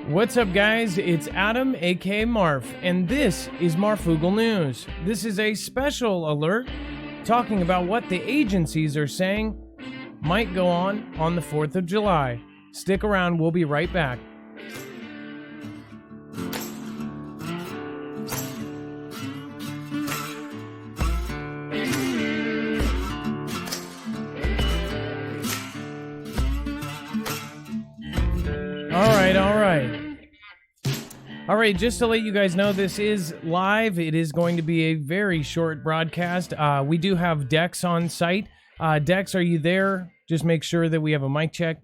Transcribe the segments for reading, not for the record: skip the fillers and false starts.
What's up, guys? It's Adam, aka Marf, and this is Marfoogle News. This is a special alert talking about what the agencies are saying might go on the 4th of July. Stick around, we'll be right back. All right, just to let you guys know, this is live. It is going to be a very short broadcast. We do have Dex on site. Dex, are you there? Just make sure that we have a mic check.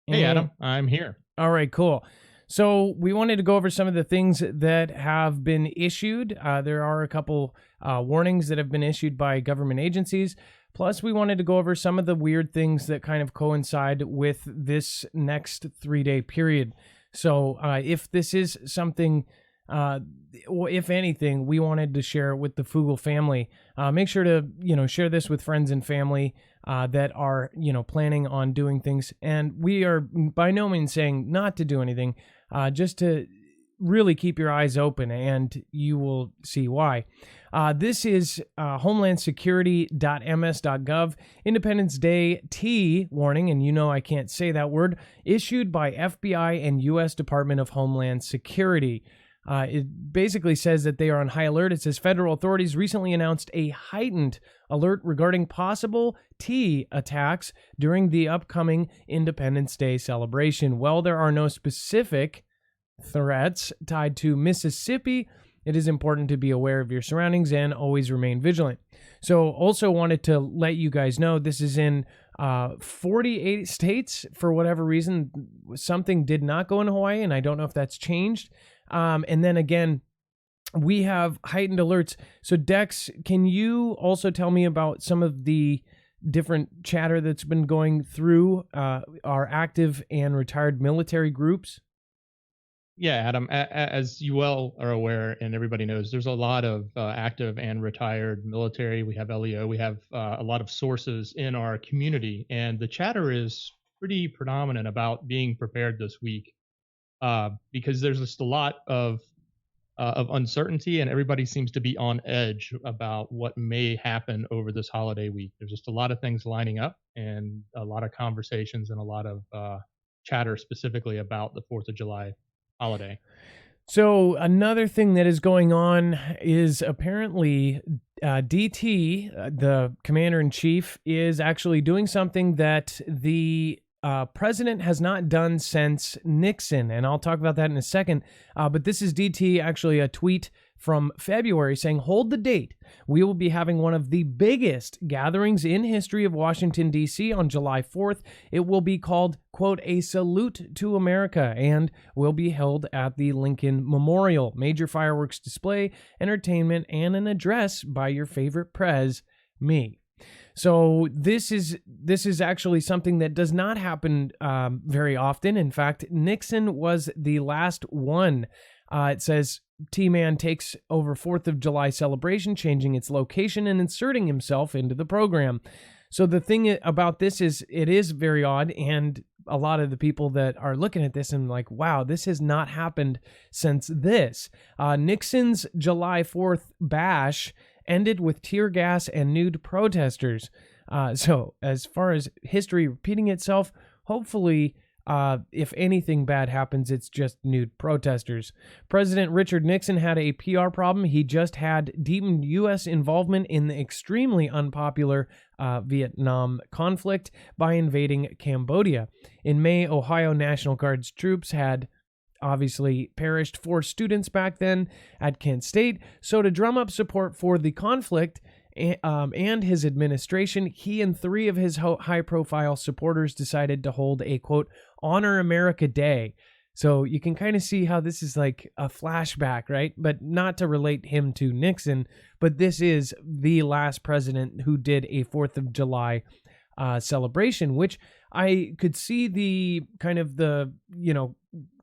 Hey, Adam, I'm here. All right, cool. So we wanted to go over some of the things that have been issued. There are a couple warnings that have been issued by government agencies. Plus, we wanted to go over some of the weird things that kind of coincide with this next 3-day period. So if this is something, if anything, we wanted to share it with the Foogle family. Make sure to, share this with friends and family that are, planning on doing things. And we are by no means saying not to do anything, just to really keep your eyes open, and you will see why. This is homelandsecurity.ms.gov, Independence Day T warning, and I can't say that word, issued by FBI and U.S. Department of Homeland Security. It basically says that they are on high alert. It says federal authorities recently announced a heightened alert regarding possible T attacks during the upcoming Independence Day celebration. While there are no specific threats tied to Mississippi, it is important to be aware of your surroundings and always remain vigilant. So also wanted to let you guys know this is in 48 states. For whatever reason, something did not go in Hawaii, and I don't know if that's changed. And then again, we have heightened alerts. So Dex, can you also tell me about some of the different chatter that's been going through our active and retired military groups? Yeah, Adam, as you well are aware, and everybody knows, there's a lot of active and retired military. We have LEO. We have a lot of sources in our community, and the chatter is pretty predominant about being prepared this week because there's just a lot of uncertainty, and everybody seems to be on edge about what may happen over this holiday week. There's just a lot of things lining up, and a lot of conversations, and a lot of chatter specifically about the 4th of July holiday. So another thing that is going on is apparently DT, the commander-in-chief, is actually doing something that the president has not done since Nixon, and I'll talk about that in a second. But this is DT, actually a tweet from February saying, "Hold the date. We will be having one of the biggest gatherings in history of Washington, D.C. on July 4th. It will be called, quote, a salute to America, and will be held at the Lincoln Memorial. Major fireworks display, entertainment, and an address by your favorite prez, me." So this is actually something that does not happen very often. In fact, Nixon was the last one. It says T-Man takes over 4th of July celebration, changing its location and inserting himself into the program. So the thing about this is it is very odd, and a lot of the people that are looking at this and like, wow, this has not happened since this. Nixon's July 4th bash ended with tear gas and nude protesters. So as far as history repeating itself, hopefully if anything bad happens, it's just nude protesters. President Richard Nixon had a PR problem. He just had deepened U.S. involvement in the extremely unpopular Vietnam conflict by invading Cambodia. In May, Ohio National Guard's troops had obviously perished 4 students back then at Kent State. So to drum up support for the conflict and his administration, he and 3 of his high-profile supporters decided to hold a, quote, Honor America Day. So you can kind of see how this is like a flashback, right? But not to relate him to Nixon, but this is the last president who did a 4th of July celebration, which I could see the kind of the,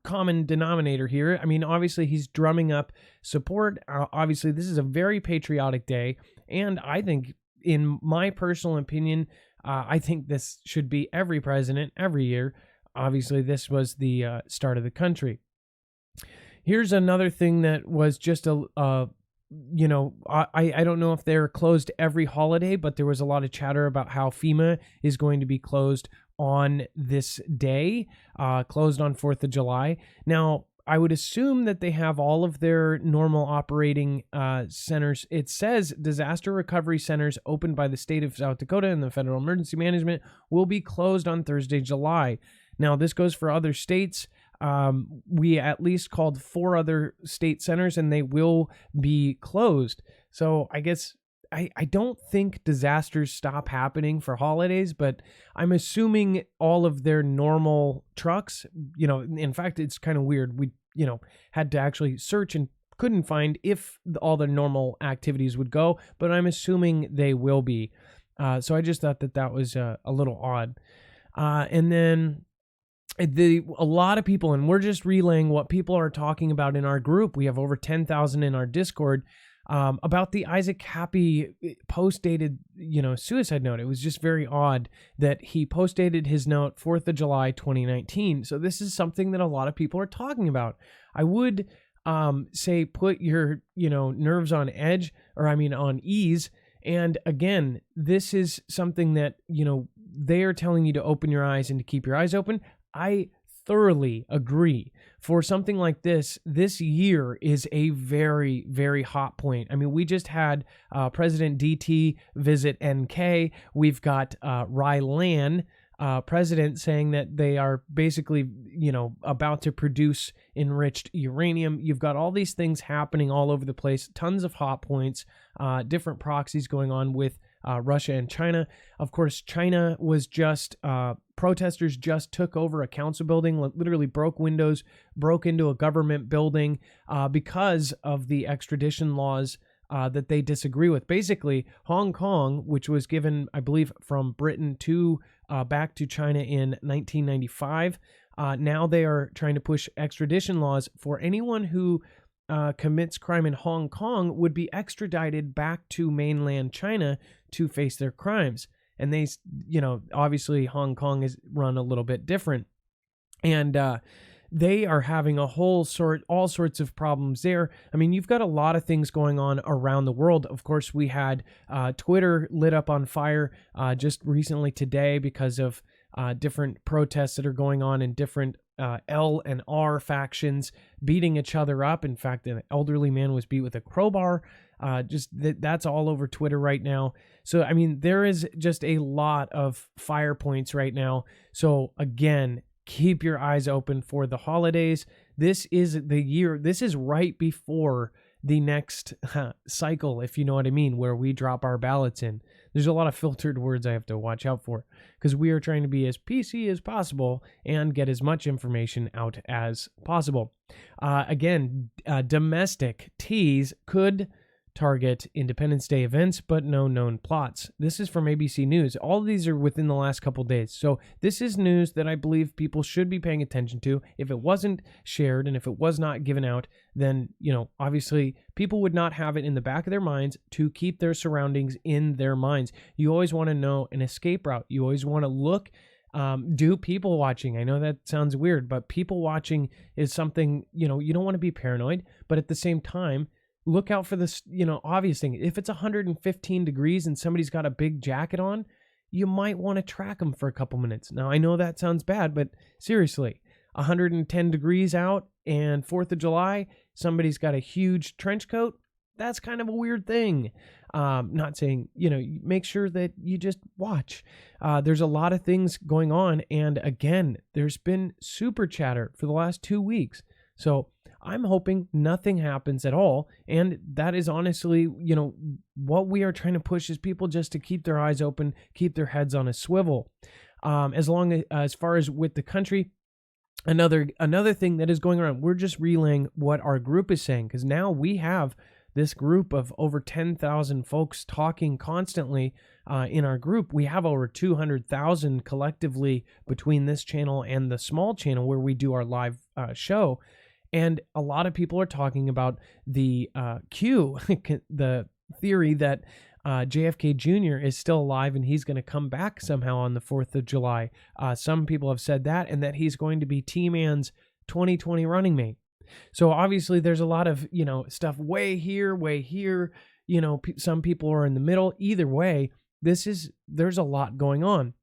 common denominator here. I mean, obviously he's drumming up support. Obviously this is a very patriotic day. And I think, in my personal opinion, I think this should be every president every year obviously this was the start of the country. Here's another thing that was just I don't know if they're closed every holiday, but there was a lot of chatter about how FEMA is going to be closed on this day, closed on 4th of July. Now, I would assume that they have all of their normal operating centers. It says disaster recovery centers opened by the state of South Dakota and the Federal Emergency Management will be closed on Thursday, July. Now, this goes for other states. We at least called 4 other state centers and they will be closed. So I guess I don't think disasters stop happening for holidays, but I'm assuming all of their normal trucks, in fact, it's kind of weird. We, had to actually search and couldn't find if all the normal activities would go, but I'm assuming they will be. So I just thought that was a little odd. And then a lot of people, and we're just relaying what people are talking about in our group. We have over 10,000 in our Discord. About the Isaac Happy post-dated, suicide note. It was just very odd that he post-dated his note 4th of July, 2019. So this is something that a lot of people are talking about. I would say put your, nerves on edge, on ease. And again, this is something that, they are telling you to open your eyes and to keep your eyes open. I thoroughly agree. For something like this year is a very, very hot point. We just had President DT visit NK. We've got Rylan, president, saying that they are basically, about to produce enriched uranium. You've got all these things happening all over the place, tons of hot points, different proxies going on with Russia and China. Of course, China was just, protesters just took over a council building, literally broke windows, broke into a government building because of the extradition laws that they disagree with. Basically, Hong Kong, which was given, I believe, from Britain to back to China in 1995, now they are trying to push extradition laws for anyone who commits crime in Hong Kong would be extradited back to mainland China to face their crimes. And they, obviously Hong Kong is run a little bit different. And they are having all sorts of problems there. You've got a lot of things going on around the world. Of course, we had Twitter lit up on fire just recently today because of different protests that are going on in different L and R factions beating each other up. In fact, an elderly man was beat with a crowbar. That's all over Twitter right now. So, there is just a lot of fire points right now. So again, keep your eyes open for the holidays. This is the year. This is right before the next cycle, if you know what I mean, where we drop our ballots in. There's a lot of filtered words I have to watch out for because we are trying to be as PC as possible and get as much information out as possible. Again, domestic teas could target Independence Day events, but no known plots. This is from ABC News. All of these are within the last couple days. So this is news that I believe people should be paying attention to. If it wasn't shared and if it was not given out, then, obviously people would not have it in the back of their minds to keep their surroundings in their minds. You always want to know an escape route. You always want to look, do people watching. I know that sounds weird, but people watching is something, you don't want to be paranoid, but at the same time, look out for this, obvious thing. If it's 115 degrees and somebody's got a big jacket on, you might want to track them for a couple minutes. Now, I know that sounds bad, but seriously, 110 degrees out and 4th of July, somebody's got a huge trench coat. That's kind of a weird thing. Not saying, make sure that you just watch. There's a lot of things going on. And again, there's been super chatter for the last 2 weeks. So I'm hoping nothing happens at all. And that is honestly, what we are trying to push is people just to keep their eyes open, keep their heads on a swivel. As far as with the country, another thing that is going around, we're just relaying what our group is saying, because now we have this group of over 10,000 folks talking constantly in our group. We have over 200,000 collectively between this channel and the small channel where we do our live show. And a lot of people are talking about the Q, the theory that JFK Jr. is still alive and he's going to come back somehow on the 4th of July. Some people have said that, and that he's going to be T-Man's 2020 running mate. So obviously there's a lot of, stuff way here. Some people are in the middle. Either way, there's a lot going on.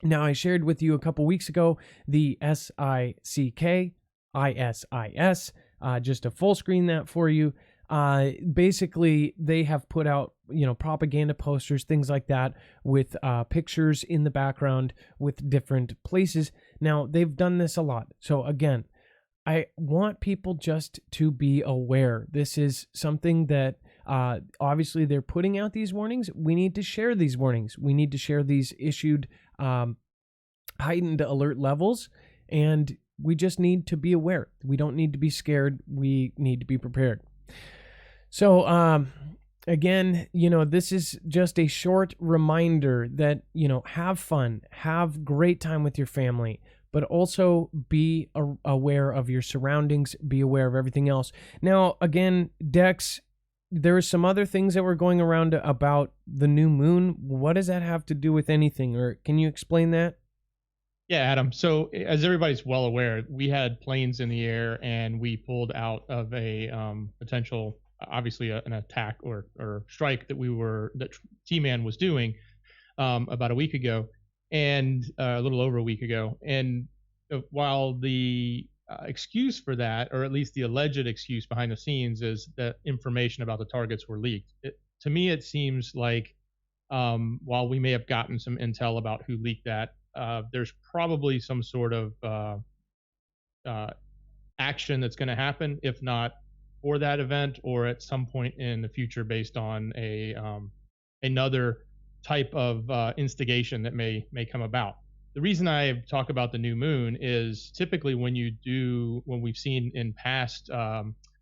Now, I shared with you a couple weeks ago the SICK ISIS, just to full screen that for you. Basically, they have put out, propaganda posters, things like that, with pictures in the background with different places. Now, they've done this a lot. So again, I want people just to be aware. This is something that obviously they're putting out these warnings. We need to share these warnings. We need to share these issued heightened alert levels, and we just need to be aware. We don't need to be scared. We need to be prepared. So, again, this is just a short reminder that, have fun, have great time with your family, but also be aware of your surroundings, be aware of everything else. Now, again, Dex, there are some other things that were going around about the new moon. What does that have to do with anything, or can you explain that? Yeah, Adam. So as everybody's well aware, we had planes in the air and we pulled out of a potential, obviously an attack or strike that T-Man was doing about a week ago, and a little over a week ago. And while the excuse for that, or at least the alleged excuse behind the scenes, is that information about the targets were leaked, to me it seems like while we may have gotten some intel about who leaked that, there's probably some sort of action that's going to happen, if not for that event, or at some point in the future based on another type of instigation that may come about. The reason I talk about the new moon is typically when we've seen in past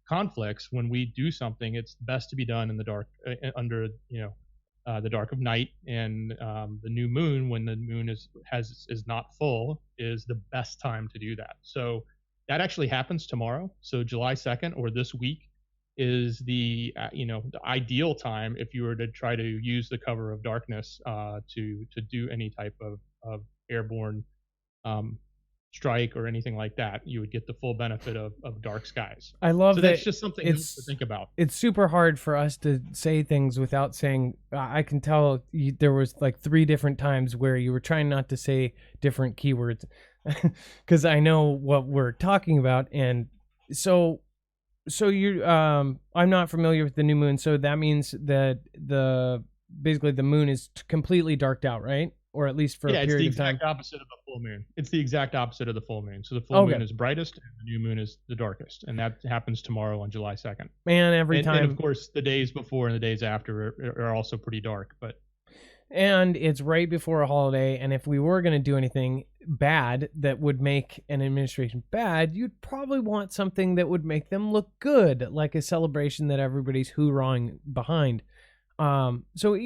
conflicts, when we do something, it's best to be done in the dark, under the dark of night, and the new moon, when the moon is not full, is the best time to do that. So that actually happens tomorrow. So July 2nd, or this week, is the the ideal time if you were to try to use the cover of darkness to do any type of airborne strike or anything like that. You would get the full benefit of dark skies. I love so that. That's just something else to think about. It's super hard for us to say things without saying. I can tell there was like 3 different times where you were trying not to say different keywords, because I know what we're talking about. And so you I'm not familiar with the new moon, so that means that basically the moon is completely darked out, right? Or at least for a period of time. It's the exact opposite of the full moon. It's the exact opposite of the full moon. So the full moon is brightest and the new moon is the darkest. And that happens tomorrow on July 2nd. Man, every time. And of course, the days before and the days after are also pretty dark. And it's right before a holiday. And if we were going to do anything bad that would make an administration bad, you'd probably want something that would make them look good, like a celebration that everybody's hoorahing behind. So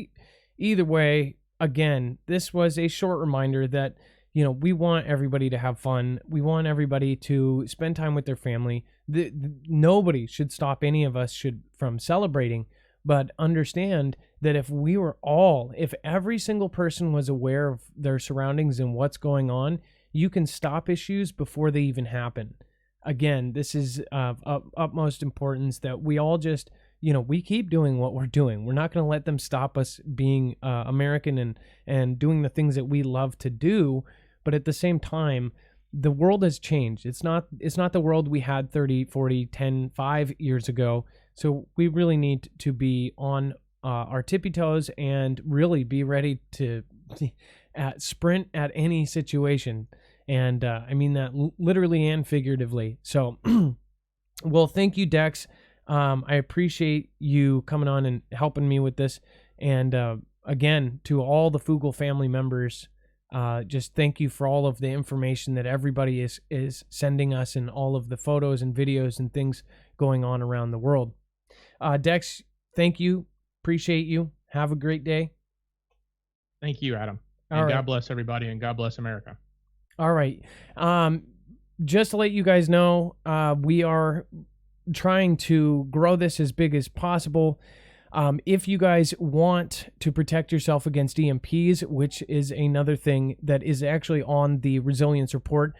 either way, again, this was a short reminder that, we want everybody to have fun. We want everybody to spend time with their family. Nobody should stop any of us from celebrating, but understand that if every single person was aware of their surroundings and what's going on, you can stop issues before they even happen. Again, this is of utmost importance that we all just, we keep doing what we're doing. We're not going to let them stop us being American and doing the things that we love to do. But at the same time, the world has changed. It's not the world we had 30, 40, 10, 5 years ago. So we really need to be on our tippy toes and really be ready to sprint at any situation. And I mean that literally and figuratively. So, well, thank you, Dex. I appreciate you coming on and helping me with this. And again, to all the Foogle family members, just thank you for all of the information that everybody is sending us, and all of the photos and videos and things going on around the world. Dex, thank you. Appreciate you. Have a great day. Thank you, Adam. And God bless everybody, and God bless America. All right. Just to let you guys know, we are trying to grow this as big as possible. If you guys want to protect yourself against EMPs, which is another thing that is actually on the resilience report,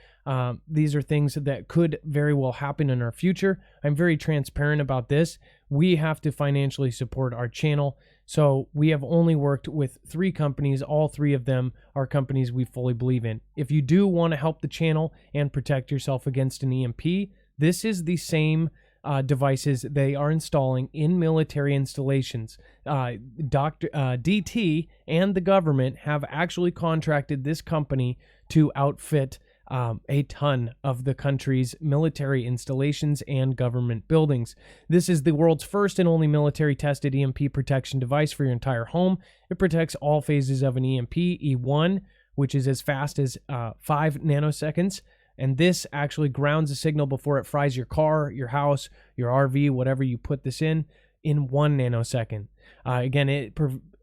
these are things that could very well happen in our future. I'm very transparent about this. We have to financially support our channel. So we have only worked with 3 companies. All 3 of them are companies we fully believe in. If you do want to help the channel and protect yourself against an EMP, this is the same devices they are installing in military installations. DT and the government have actually contracted this company to outfit a ton of the country's military installations and government buildings. This is the world's first and only military-tested EMP protection device for your entire home. It protects all phases of an EMP, E1, which is as fast as 5 nanoseconds. And this actually grounds a signal before it fries your car, your house, your RV, whatever you put this in 1 nanosecond. Again, it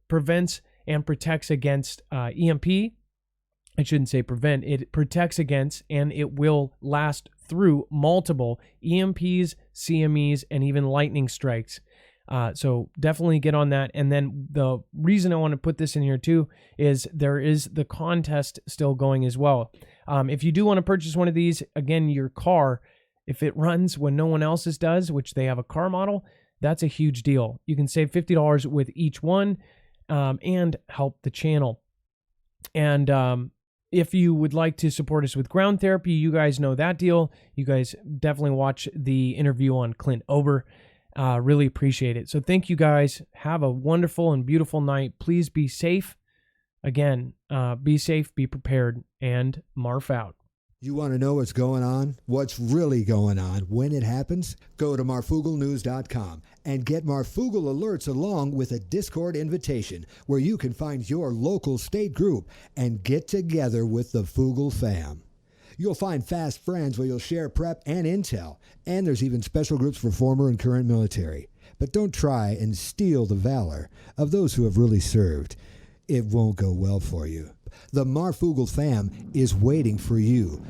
prevents and protects against EMP. I shouldn't say prevent. It protects against, and it will last through multiple EMPs, CMEs, and even lightning strikes. So definitely get on that. And then the reason I want to put this in here too is there is the contest still going as well. If you do want to purchase one of these, again, your car, if it runs when no one else's does, which they have a car model, that's a huge deal. You can save $50 with each one and help the channel. And if you would like to support us with ground therapy, you guys know that deal. You guys definitely watch the interview on Clint Ober. Really appreciate it. So thank you guys. Have a wonderful and beautiful night. Please be safe. Again, be safe, be prepared, and Marf out. You want to know what's going on? What's really going on when it happens? Go to MarFoogleNews.com and get Marfoogle alerts along with a Discord invitation where you can find your local state group and get together with the Foogle Fam. You'll find fast friends where you'll share prep and intel, and there's even special groups for former and current military. But don't try and steal the valor of those who have really served. It won't go well for you. The Marfoogle Fam is waiting for you.